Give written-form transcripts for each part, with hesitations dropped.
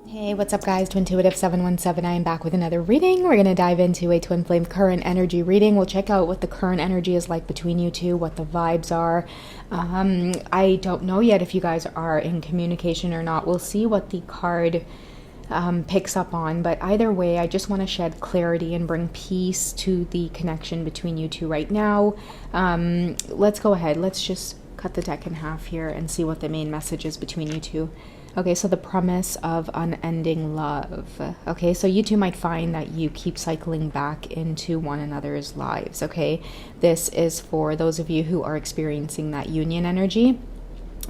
Hey, what's up guys? Twintuitive717. I am back with another reading. We're going to dive into a twin flame current energy reading. We'll check out what the current energy is like between you two, what the vibes are. I don't know yet if you guys are in communication or not. We'll see what the card picks up on, but either way, I just want to shed clarity and bring peace to the connection between you two right now. Let's go ahead. Let's just cut the deck in half here and see what the main message is between you two. Okay, so the promise of unending love. Okay, so you two might find that you keep cycling back into one another's lives, okay? This is for those of you who are experiencing that union energy.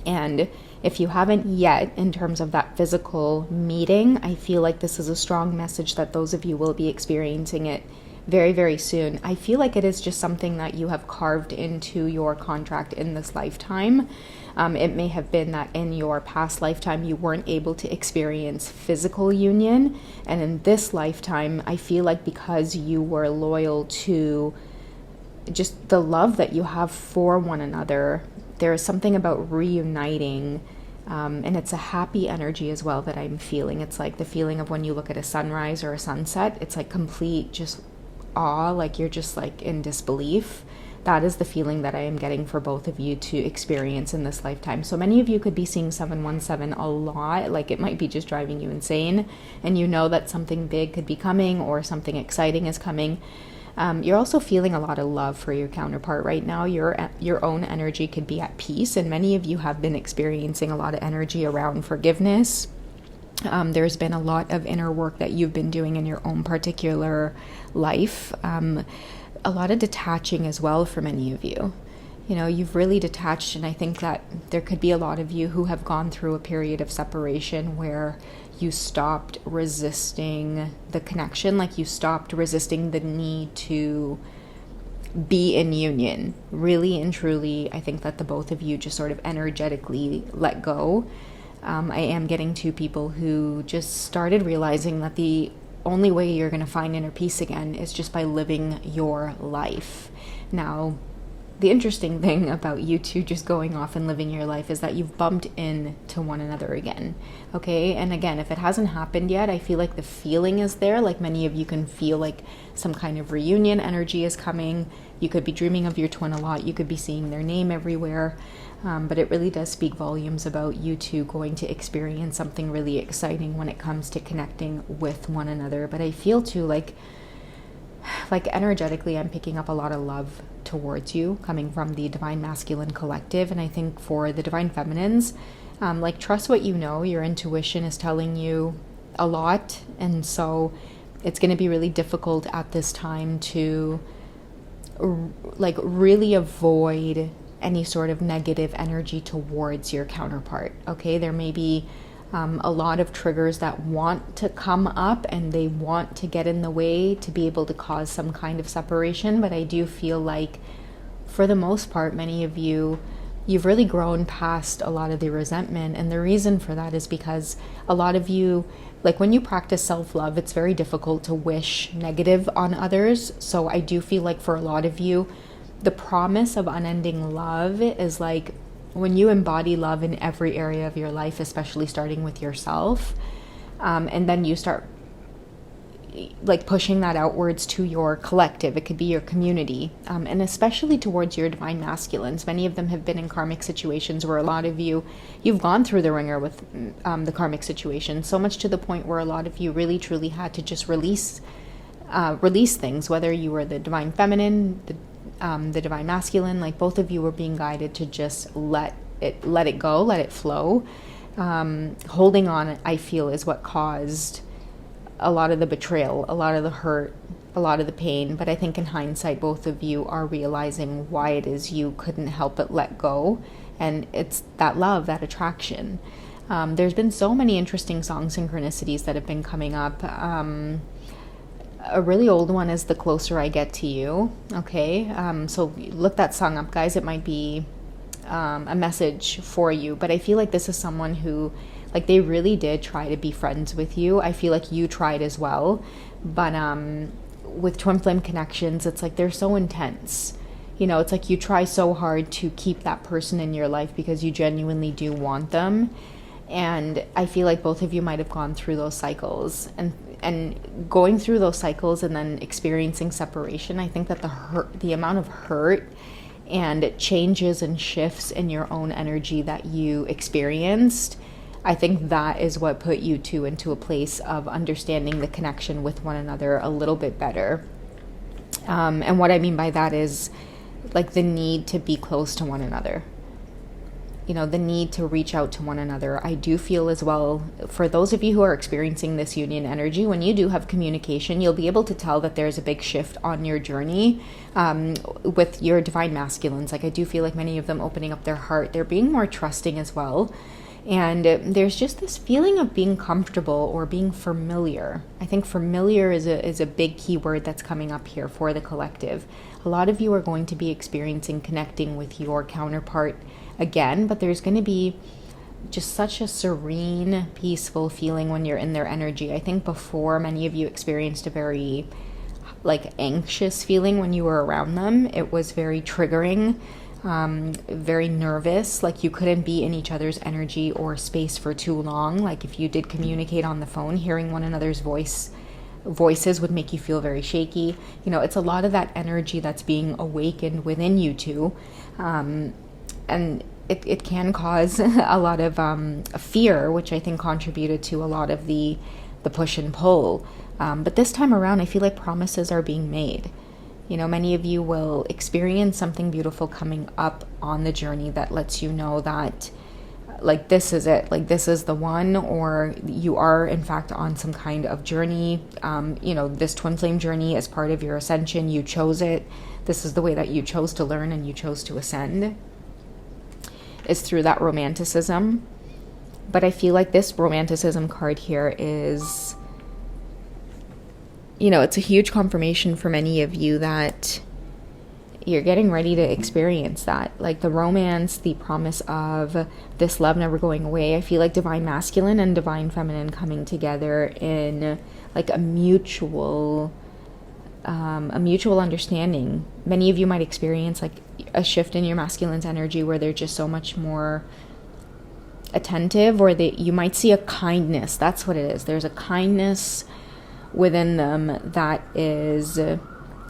And if you haven't yet, in terms of that physical meeting, I feel like this is a strong message that those of you will be experiencing it very, very soon. I feel like it is just something that you have carved into your contract in this lifetime. It may have been that in your past lifetime you weren't able to experience physical union, and in this lifetime I feel like because you were loyal to just the love that you have for one another, there is something about reuniting, and it's a happy energy as well that I'm feeling. It's like the feeling of when you look at a sunrise or a sunset, it's like complete just awe, like you're just like in disbelief. That is the feeling that I am getting for both of you to experience in this lifetime. So many of you could be seeing 717 a lot, like it might be just driving you insane, and you know that something big could be coming or something exciting is coming. You're also feeling a lot of love for your counterpart right now. Your own energy could be at peace, and many of you have been experiencing a lot of energy around forgiveness. There's been a lot of inner work that you've been doing in your own particular life. A lot of detaching as well for many of you. You know, you've really detached, and I think that there could be a lot of you who have gone through a period of separation where you stopped resisting the connection, like you stopped resisting the need to be in union. Really and truly, I think that the both of you just sort of energetically let go. I am getting two people who just started realizing that the only way you're going to find inner peace again is just by living your life. Now, the interesting thing about you two just going off and living your life is that you've bumped into one another again, okay? And again, if it hasn't happened yet, I feel like the feeling is there. Like many of you can feel like some kind of reunion energy is coming. You could be dreaming of your twin a lot. You could be seeing their name everywhere. But it really does speak volumes about you two going to experience something really exciting when it comes to connecting with one another. But I feel too like energetically I'm picking up a lot of love towards you coming from the Divine Masculine Collective. And I think for the Divine Feminines, like trust what you know. Your intuition is telling you a lot. And so it's going to be really difficult at this time to like really avoid any sort of negative energy towards your counterpart. Okay, there may be a lot of triggers that want to come up and they want to get in the way to be able to cause some kind of separation. But I do feel like for the most part, many of you, you've really grown past a lot of the resentment. And the reason for that is because a lot of you, like when you practice self-love, it's very difficult to wish negative on others. So I do feel like for a lot of you, the promise of unending love is like when you embody love in every area of your life, especially starting with yourself, and then you start like pushing that outwards to your collective. It could be your community, and especially towards your divine masculines. Many of them have been in karmic situations where a lot of you, you've gone through the ringer with the karmic situation, so much to the point where a lot of you really truly had to just release things, whether you were the divine feminine, the divine masculine. Like both of you were being guided to just let it go, let it flow. Holding on, I feel, is what caused a lot of the betrayal, a lot of the hurt, a lot of the pain. But I think in hindsight, both of you are realizing why it is you couldn't help but let go. And it's that love, that attraction. There's been so many interesting song synchronicities that have been coming up. A really old one is The Closer I Get to You. Okay, so look that song up, guys. It might be a message for you, but I feel like this is someone who, like, they really did try to be friends with you. I feel like you tried as well, but with twin flame connections, it's like they're so intense. You know, it's like you try so hard to keep that person in your life because you genuinely do want them. And I feel like both of you might have gone through those cycles, and going through those cycles and then experiencing separation. I think that the amount of hurt and changes and shifts in your own energy that you experienced, I think that is what put you two into a place of understanding the connection with one another a little bit better. And what I mean by that is like the need to be close to one another. You know, the need to reach out to one another. I do feel as well, for those of you who are experiencing this union energy, when you do have communication, you'll be able to tell that there's a big shift on your journey with your divine masculines. Like I do feel like many of them opening up their heart. They're being more trusting as well. And there's just this feeling of being comfortable or being familiar. I think familiar is a big key word that's coming up here for the collective. A lot of you are going to be experiencing connecting with your counterpart again, but there's going to be just such a serene, peaceful feeling when you're in their energy. I think before, many of you experienced a very like anxious feeling when you were around them. It was very triggering, very nervous, like you couldn't be in each other's energy or space for too long. Like if you did communicate on the phone, hearing one another's voices would make you feel very shaky. You know, it's a lot of that energy that's being awakened within you two. And it can cause a lot of fear, which I think contributed to a lot of the push and pull. But this time around, I feel like promises are being made. You know, many of you will experience something beautiful coming up on the journey that lets you know that, like, this is it. Like, this is the one, or you are, in fact, on some kind of journey. You know, this twin flame journey is part of your ascension. You chose it. This is the way that you chose to learn and you chose to ascend, is through that romanticism. But I feel like this romanticism card here is, you know, it's a huge confirmation for many of you that you're getting ready to experience that. Like the romance, the promise of this love never going away. I feel like divine masculine and divine feminine coming together in like a mutual understanding. Many of you might experience like a shift in your masculine's energy where they're just so much more attentive, or you might see a kindness. That's what it is. There's a kindness within them that is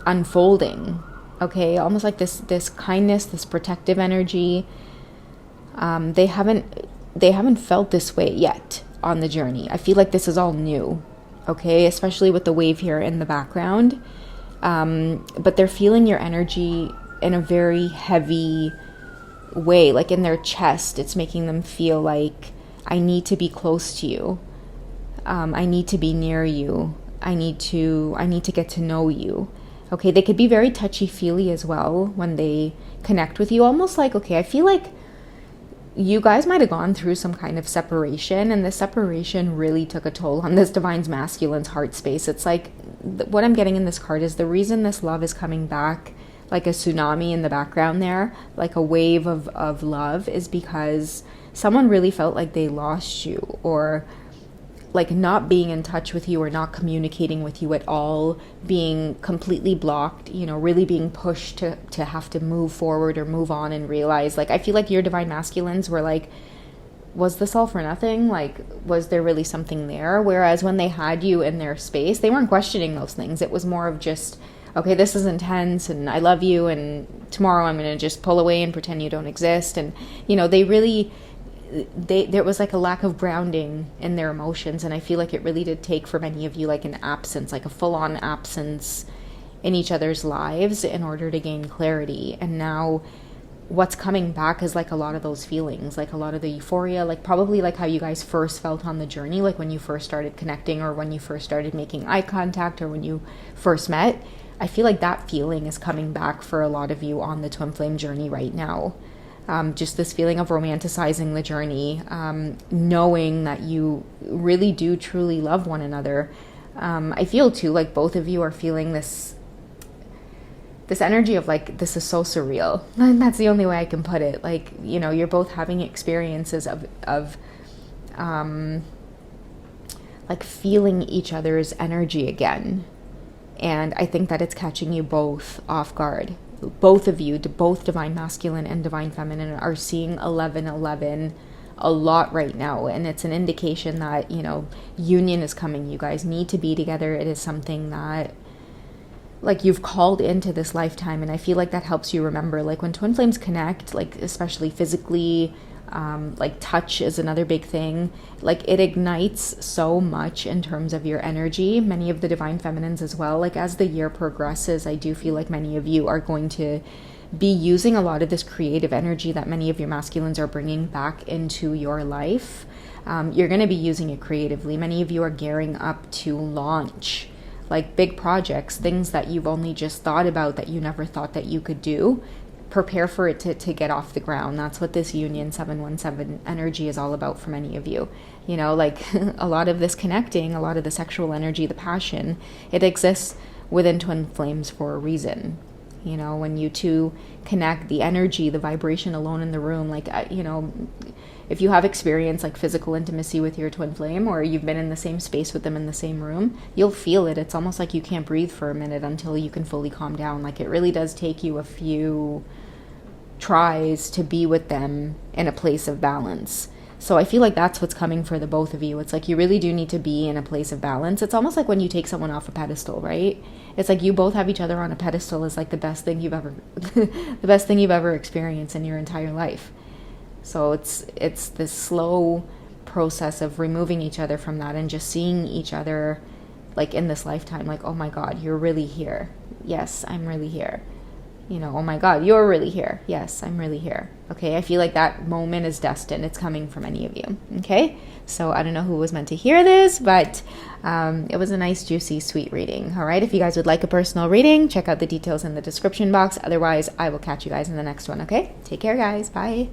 unfolding. Okay, almost like this kindness, this protective energy. They haven't felt this way yet on the journey. I feel like this is all new. Okay, especially with the wave here in the background. But they're feeling your energy in a very heavy way, like in their chest. It's making them feel like, I need to be close to you. I need to be near you. I need to get to know you. Okay, they could be very touchy-feely as well when they connect with you. Almost like, okay, I feel like you guys might have gone through some kind of separation, and the separation really took a toll on this divine's masculine's heart space. It's like, what I'm getting in this card is the reason this love is coming back like a tsunami in the background there, like a wave of love, is because someone really felt like they lost you, or like not being in touch with you, or not communicating with you at all, being completely blocked, you know, really being pushed to have to move forward or move on and realize, like, I feel like your divine masculines were like, was this all for nothing? Like, was there really something there? Whereas when they had you in their space, they weren't questioning those things. It was more of just, okay, this is intense and I love you, and tomorrow I'm going to just pull away and pretend you don't exist. And, you know, there was like a lack of grounding in their emotions. And I feel like it really did take for many of you like an absence, like a full-on absence in each other's lives in order to gain clarity. And now what's coming back is like a lot of those feelings, like a lot of the euphoria, like probably like how you guys first felt on the journey, like when you first started connecting, or when you first started making eye contact, or when you first met. I feel like that feeling is coming back for a lot of you on the twin flame journey right now. Just this feeling of romanticizing the journey, knowing that you really do truly love one another. I feel too like both of you are feeling this energy of like, this is so surreal. And that's the only way I can put it. Like, you know, you're both having experiences of like feeling each other's energy again. And I think that it's catching you both off guard. Both of you, both divine masculine and divine feminine, are seeing 1111 a lot right now, and it's an indication that, you know, union is coming. You guys need to be together. It is something that, like, you've called into this lifetime, and I feel like that helps you remember, like, when twin flames connect, like, especially physically, like, touch is another big thing. Like, it ignites so much in terms of your energy. Many of the divine feminines as well. Like, as the year progresses, I do feel like many of you are going to be using a lot of this creative energy that many of your masculines are bringing back into your life. You're going to be using it creatively. Many of you are gearing up to launch, like, big projects, things that you've only just thought about that you never thought that you could do. Prepare for it to get off the ground. That's what this union 717 energy is all about for many of you. You know, like, a lot of this connecting, a lot of the sexual energy, the passion, it exists within twin flames for a reason. You know, when you two connect, the energy, the vibration alone in the room, like, you know, if you have experience like physical intimacy with your twin flame, or you've been in the same space with them in the same room, you'll feel it. It's almost like you can't breathe for a minute until you can fully calm down. Like, it really does take you a few tries to be with them in a place of balance. So I feel like that's what's coming for the both of you. It's like you really do need to be in a place of balance. It's almost like when you take someone off a pedestal, right? It's like you both have each other on a pedestal is like the best thing you've ever the best thing you've ever experienced in your entire life. So it's this slow process of removing each other from that and just seeing each other, like, in this lifetime, like, oh my God, you're really here. Yes, I'm really here. You know, oh my God, you're really here. Yes, I'm really here. Okay, I feel like that moment is destined. It's coming for many of you. Okay, so I don't know who was meant to hear this, but it was a nice, juicy, sweet reading. All right, if you guys would like a personal reading, check out the details in the description box. Otherwise, I will catch you guys in the next one. Okay, take care, guys. Bye.